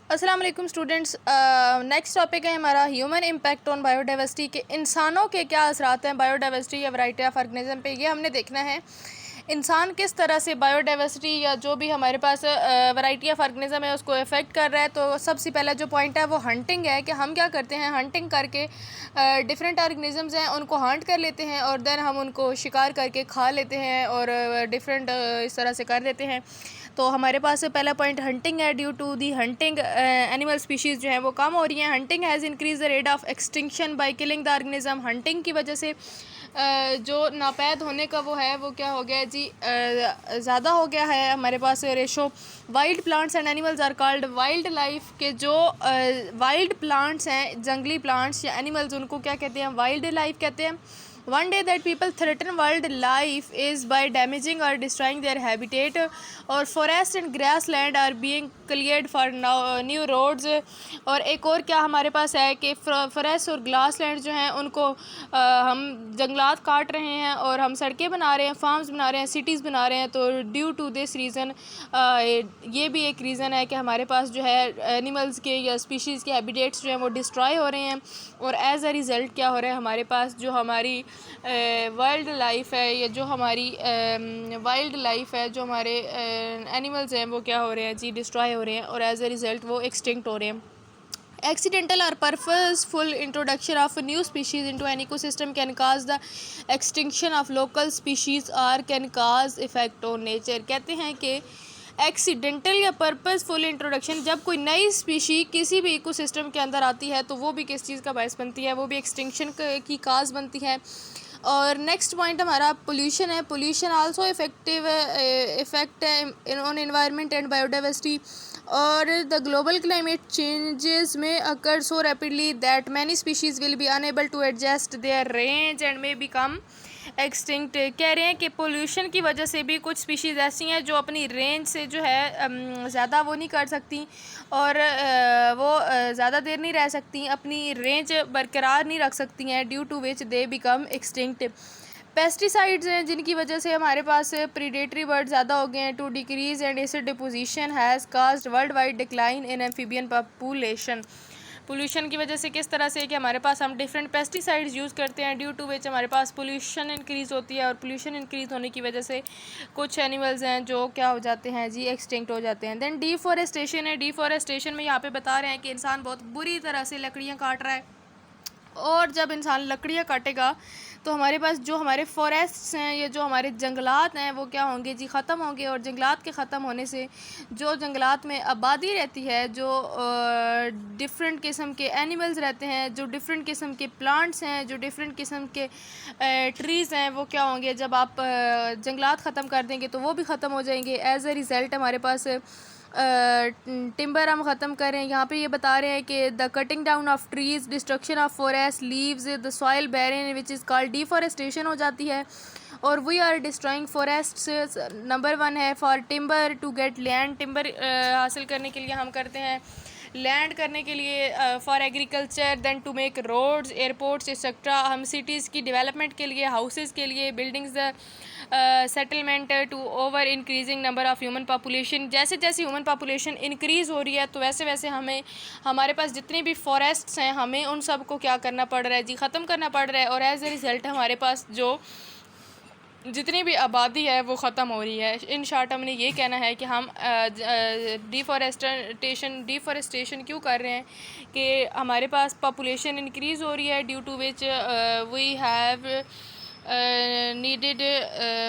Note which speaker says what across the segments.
Speaker 1: अस्सलाम वालेकुम students. Next topic है हमारा ह्यूमन इम्पैक्ट ऑन बायोडाइवर्सिटी के इंसानों के क्या असरात हैं बायोडाइवर्सिटी या वैरायटी ऑफ ऑर्गेनिज्म पे। ये हमने देखना है इंसान किस तरह से बायोडाइवर्सिटी या जो भी हमारे पास वैरायटी ऑफ ऑर्गेनिज्म है उसको इफ़ेक्ट कर रहा है। तो सबसे पहला जो पॉइंट है वो हंटिंग है कि हम क्या करते हैं, हंटिंग करके डिफरेंट ऑर्गेनिजम्स हैं उनको हंट कर लेते हैं और देन हम उनको शिकार करके खा लेते हैं और डिफरेंट इस तरह से कर देते हैं। तो हमारे पास पहला पॉइंट हंटिंग है। Due to the hunting animal species जो है वो कम हो रही हैं। Hunting has increase the rate of extinction by killing the organism. Hunting की वजह से जो नापैद होने का वो है वो क्या हो गया है जी, ज़्यादा हो गया है हमारे पास ratio. Wild plants and animals are called wild life के जो वाइल्ड प्लांट्स हैं, जंगली प्लांट्स या एनिमल्स, उनको क्या कहते हैं, वाइल्ड लाइफ कहते हैं। One day that people threaten wildlife is by damaging or destroying their habitat, or forest and grassland are being cleared for new roads। और एक और क्या हमारे पास है कि फॉरेस्ट और ग्रासलैंड जो हैं उनको हम जंगलात काट रहे हैं और हम सड़कें बना रहे हैं, फार्म्स बना रहे हैं, सिटीज़ बना रहे हैं। तो ड्यू टू दिस रीज़न ये भी एक रीज़न है कि हमारे पास जो है एनिमल्स के या स्पीशीज़ के हैबिटेट्स जो हैं वो डिस्ट्रॉय हो रहे हैं और एज अ रिज़ल्ट क्या हो रहा है, हमारे पास जो हमारी वाइल्ड लाइफ है या जो हमारी वाइल्ड लाइफ है, जो हमारे एनिमल्स हैं वो क्या हो रहे हैं जी, डिस्ट्रॉय हो रहे हैं और एज अ रिज़ल्ट वो एक्सटिंक्ट हो रहे हैं। Accidental or purposeful introduction of a new species into an ecosystem can cause the extinction of local species or can cause effect on nature। कहते हैं कि एक्सीडेंटल या पर्पसफुल इंट्रोडक्शन, जब कोई नई स्पीशी किसी भी इकोसिस्टम के अंदर आती है तो वो भी किस चीज़ का बायस बनती है, वो भी एक्सटिंक्शन की काज बनती है। और नेक्स्ट पॉइंट हमारा पोल्यूशन है। पोल्यूशन आल्सो इफेक्टिव इफेक्ट है ऑन एनवायरनमेंट एंड बायोडाइवर्सिटी। और द ग्लोबल क्लाइमेट चेंजेस में occur so rapidly that many species will be unable to adjust their range and may become extinct. कह रहे हैं कि pollution की वजह से भी कुछ स्पीशीज़ ऐसी हैं जो अपनी रेंज से जो है ज़्यादा वो नहीं कर सकती और वो ज़्यादा देर नहीं रह सकती, अपनी रेंज बरकरार नहीं रख सकती हैं, due to which they become extinct. Pesticides हैं जिनकी वजह से हमारे पास प्रीडेटरी बर्ड ज़्यादा हो गए हैं। To decrease and acid deposition has caused world wide decline in amphibian population. Pollution की वजह से किस तरह से कि हमारे पास हम डिफरेंट पेस्टिसाइड्स यूज़ करते हैं, ड्यू टू विच हमारे पास पोल्यूशन इंक्रीज़ होती है और पोल्यूशन इंक्रीज़ होने की वजह से कुछ एनिमल्स हैं जो क्या हो जाते हैं जी, एक्सटिंक्ट हो जाते हैं। देन डिफॉरेस्टेशन है। डिफॉरेस्टेशन में यहाँ पे बता रहे हैं कि इंसान बहुत बुरी तरह से लकड़ियाँ काट रहा है और जब इंसान लकड़ियाँ काटेगा तो हमारे पास जो हमारे फॉरेस्ट्स हैं या जो हमारे जंगलात हैं वो क्या होंगे जी, ख़त्म होंगे। और जंगलात के ख़त्म होने से जो जंगलात में आबादी रहती है, जो डिफरेंट किस्म के एनिमल्स रहते हैं, जो डिफरेंट किस्म के प्लांट्स हैं, जो डिफरेंट किस्म के ट्रीज़ हैं, वो क्या होंगे, जब आप जंगलात ख़त्म कर देंगे तो वो भी ख़त्म हो जाएंगे। एज अ रिज़ल्ट हमारे पास टिम्बर हम ख़त्म करें। यहाँ पे ये बता रहे हैं कि the cutting down of trees, destruction of forest, leaves the soil barren which is called deforestation हो जाती है। और we are destroying forest. Number 1 है for timber to get land. Timber हासिल करने के लिए हम करते हैं लैंड करने के लिए for agriculture, then to make roads, airports etcetera. हम सिटीज़ की डेवलपमेंट के लिए, हाउसेस के लिए, buildings, the settlement to over increasing number of human population. जैसे जैसे ह्यूमन पॉपुलेशन इंक्रीज़ हो रही है तो वैसे वैसे हमें हमारे पास जितनी भी फॉरेस्ट्स हैं हमें उन सब को क्या करना पड़ रहा है जी, ख़त्म करना पड़ रहा है। और एज ए रिज़ल्ट हमारे पास जो जितनी भी आबादी है वो ख़त्म हो रही है। इन शॉर्ट हमने ये कहना है कि हम डिफॉरेस्टेशन क्यों कर रहे हैं कि हमारे पास पॉपुलेशन इंक्रीज़ हो रही है, due to which we have needed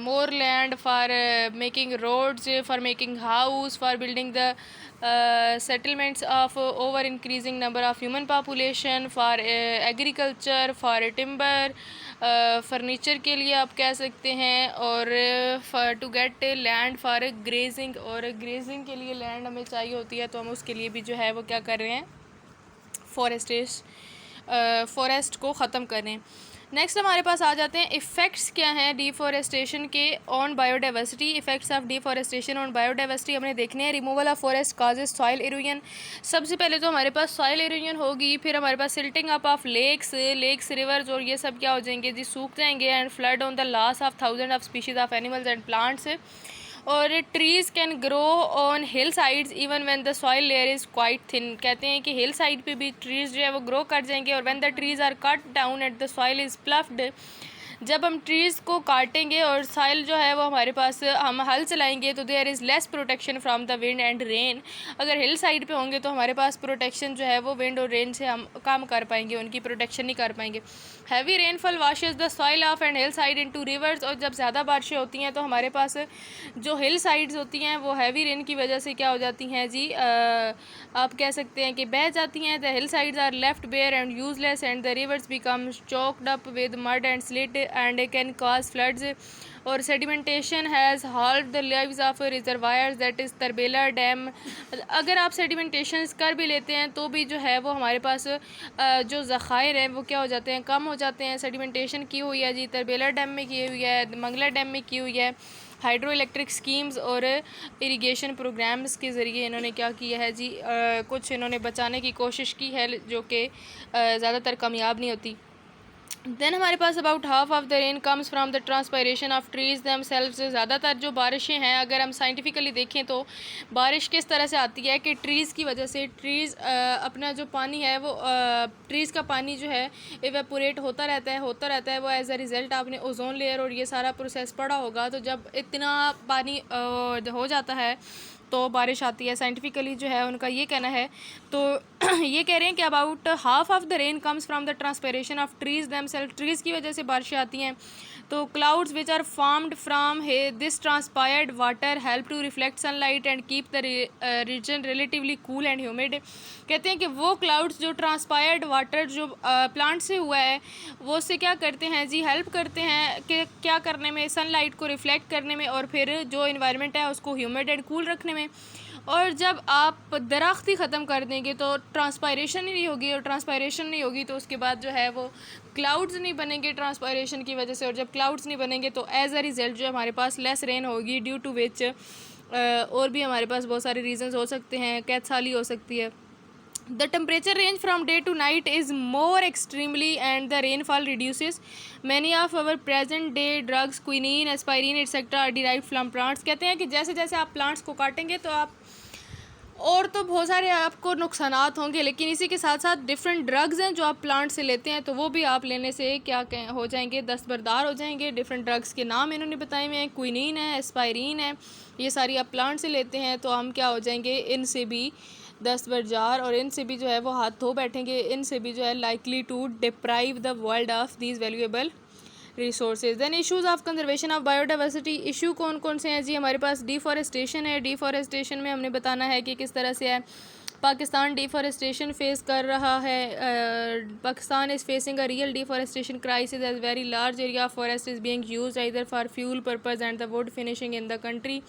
Speaker 1: more land for making roads, for making house, for building the settlements of over increasing number of human population, for agriculture, for timber, furniture के लिए आप कह सकते हैं, और for to get land for grazing, और grazing के लिए लैंड हमें चाहिए होती है तो हम उसके लिए भी जो है वो क्या कर रहे हैं, फॉरेस्ट को ख़त्म करें। नेक्स्ट हमारे पास आ जाते हैं इफ़ेक्ट्स क्या हैं डिफॉरेस्टेशन के on biodiversity. Effects of deforestation on biodiversity हमने देखने हैं। Removal of forest causes soil erosion. सबसे पहले तो हमारे पास सॉइल इरोजन होगी, फिर हमारे पास silting up of lakes, rivers, और ये सब क्या हो जाएंगे जी, सूख जाएंगे। And flood on the loss of thousand of species of animals and plants. और trees can grow on hill sides even when the soil layer is quite thin. कहते हैं कि हिल साइड पे भी ट्रीज़ जो है वो ग्रो कर जाएंगे। और when the trees are cut down at the soil is ploughed, जब हम ट्रीज़ को काटेंगे और साइल जो है वो हमारे पास हम हल चलाएंगे तो there is less protection from the wind and rain. अगर हिल साइड पे होंगे तो हमारे पास प्रोटेक्शन जो है वो विंड और रेन से हम काम कर पाएंगे, उनकी प्रोटेक्शन नहीं कर पाएंगे। Heavy rainfall washes the soil of and hill side into reverse. और जब ज़्यादा बारिशें होती हैं तो हमारे पास जो हिल साइड्स होती हैं वो हैवी रेन की वजह से क्या हो जाती हैं जी, आप कह सकते हैं कि बह जाती हैं। The hill sides are left bare and useless and the rivers become choked up with mud and slit and can cause floods. और sedimentation has halve the lives of reservoirs that is Tarbela dam. अगर आप sedimentation कर भी लेते हैं तो भी जो है वो हमारे पास जो ज़खायर हैं वो क्या हो जाते हैं, कम हो जाते हैं। सेडिमेंटेशन की हुई है जी तरबेला डैम में की हुई है, मंगला डैम में की हुई है। हाइड्रो इलेक्ट्रिक स्कीम्स और इरिगेशन प्रोग्राम्स के ज़रिए इन्होंने क्या किया है जी, कुछ इन्होंने बचाने की कोशिश की है जो कि ज़्यादातर कामयाब नहीं होती। देन हमारे पास about half of the rain comes from the transpiration of trees themselves. ज़्यादातर जो बारिशें हैं अगर हम साइंटिफिकली देखें तो बारिश किस तरह से आती है कि ट्रीज़ की वजह से ट्रीज़ अपना जो पानी है वो ट्रीज़ का पानी जो है इवेपोरेट होता रहता है वो एज अ रिज़ल्ट आपने ओजोन लेयर और ये सारा प्रोसेस पढ़ा होगा। तो जब इतना पानी हो जाता है तो बारिश आती है। साइंटिफिकली जो है उनका ये कहना है। तो ये कह रहे हैं कि about half of the rain comes from the transpiration of trees themselves. Trees की वजह से बारिशें आती हैं। तो clouds which are formed from this transpired water help to reflect sunlight and keep the region relatively cool and humid. कहते हैं कि वो क्लाउड्स जो ट्रांसपायर्ड वाटर जो प्लांट से हुआ है वो उससे क्या करते हैं जी, हेल्प करते हैं कि क्या करने में, सनलाइट को रिफ्लेक्ट करने में और फिर जो इन्वायरमेंट है उसको ह्यूमिड एंड कूल रखने में। और जब आप दरख्त ही ख़त्म कर देंगे तो ट्रांसपायरेशन ही नहीं होगी, और ट्रांसपायरेशन नहीं होगी तो उसके बाद जो है वो क्लाउड्स नहीं बनेंगे ट्रांसपायरेशन की वजह से। और जब क्लाउड्स नहीं बनेंगे तो एज अ रिज़ल्ट जो हमारे पास लेस रेन होगी, ड्यू टू विच और भी हमारे पास बहुत सारे रीजंस हो सकते हैं, कैथसाली हो सकती है। The temperature range from day to night is more extremely and the rainfall reduces. Many of our present day drugs, quinine, aspirin, etc. are derived from plants. कहते हैं कि जैसे जैसे आप प्लांट्स को काटेंगे तो आप और तो बहुत सारे आपको नुकसानात होंगे, लेकिन इसी के साथ साथ डिफरेंट ड्रग्स हैं जो आप प्लांट से लेते हैं तो वो भी आप लेने से क्या हो जाएंगे, दस्तबरदार हो जाएंगे। डिफरेंट ड्रग्स के नाम इन्होंने बताए हुए हैं, क्विनीन है, एस्पायरीन है, ये सारी आप प्लांट से लेते हैं तो हम क्या हो जाएंगे, इनसे भी दस्तबरदार और इनसे भी जो है वो हाथ धो बैठेंगे, इनसे भी जो है likely to deprive the world of these valuable resources. Then issues of conservation of biodiversity. Issue कौन कौन से हैं जी, हमारे पास डिफॉरेस्टेशन है। डिफॉरेस्टेशन में हमने बताना है कि किस तरह से है। पाकिस्तान डिफॉरेस्टेशन फेस कर रहा है। Pakistan is facing a real deforestation crisis as very large area of forest is being used either for fuel purpose and the wood finishing in the country.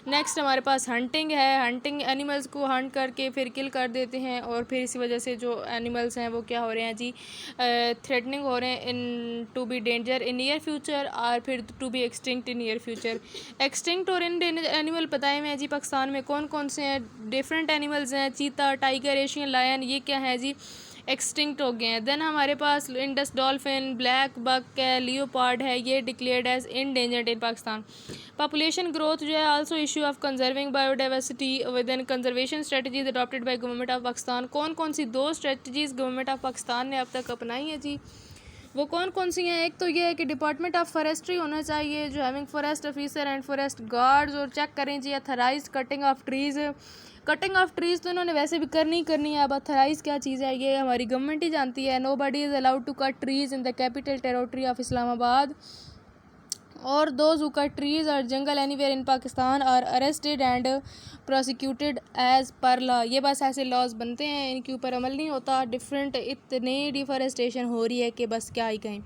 Speaker 1: Next हमारे पास हंटिंग है। हंटिंग एनिमल्स को hunt करके फिर किल कर देते हैं और फिर इसी वजह से जो एनिमल्स हैं वो क्या हो रहे हैं जी, थ्रेटनिंग हो रहे हैं in to be danger in near future और फिर to be extinct in near future. Extinct और इन एनिमल बताए हुए हैं जी पाकिस्तान में कौन कौन से हैं। डिफरेंट एनिमल्स हैं, चीता, टाइगर, एशियन लायन, ये क्या है जी, एक्सटिंक्ट हो गए हैं। देन हमारे पास इंडस डॉल्फिन, ब्लैक बक है, लियोपार्ड है, ये डिक्लेयर्ड एज इंडेंजर्ड इन पाकिस्तान। पॉपुलेशन ग्रोथ जो है also issue of conserving biodiversity with in conservation strategies adopted by government of Pakistan. कौन कौन सी 2 स्ट्रेटजीज गवर्नमेंट ऑफ पाकिस्तान ने अब तक अपनाई है जी, वो कौन कौन सी हैं। एक तो ये है कि डिपार्टमेंट ऑफ फॉरेस्ट्री होना चाहिए जो having forest officer and forest guards, और चेक करें जी authorised cutting of trees. Cutting of trees तो इन्होंने वैसे भी करनी है, अब अथराइज क्या चीज़ है ये हमारी गवर्नमेंट ही जानती है। Nobody is allowed to cut trees in the capital territory of Islamabad, और दोज हु कट ट्रीज़ और jungle anywhere in Pakistan are arrested and prosecuted as per law. ये बस ऐसे लॉज बनते हैं, इनके ऊपर अमल नहीं होता। डिफरेंट इतने डिफॉरेस्टेशन हो रही है कि बस क्या ही कहें।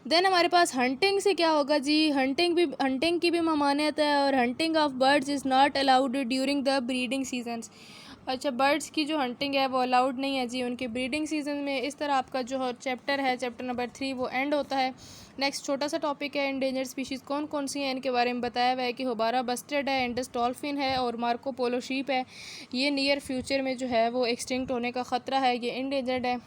Speaker 1: देन हमारे पास हंटिंग से क्या होगा जी, हंटिंग की भी ममानियत है, और hunting of birds is not allowed during the breeding seasons. अच्छा, बर्ड्स की जो हंटिंग है वो अलाउड नहीं है जी उनके ब्रीडिंग सीजन में। इस तरह आपका जो चैप्टर है, चैप्टर नंबर 3, वो एंड होता है। नेक्स्ट छोटा सा टॉपिक है इंडेंजर्ड स्पीशीज़ कौन कौन सी हैं, इनके बारे में बताया हुआ है कि होबारा बस्टर्ड है, इंडस डॉल्फिन है और मार्को पोलो शीप है। ये नियर फ्यूचर में जो है वो एक्सटिंक्ट होने का ख़तरा है, ये इंडेंजर्ड है।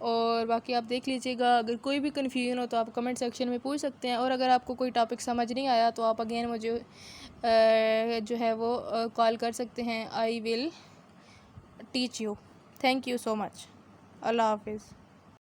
Speaker 1: और बाकी आप देख लीजिएगा, अगर कोई भी कन्फ्यूजन हो तो आप कमेंट सेक्शन में पूछ सकते हैं, और अगर आपको कोई टॉपिक समझ नहीं आया तो आप अगेन मुझे जो है वो कॉल कर सकते हैं। I will teach you. Thank you so much. अल्लाह हाफिज़।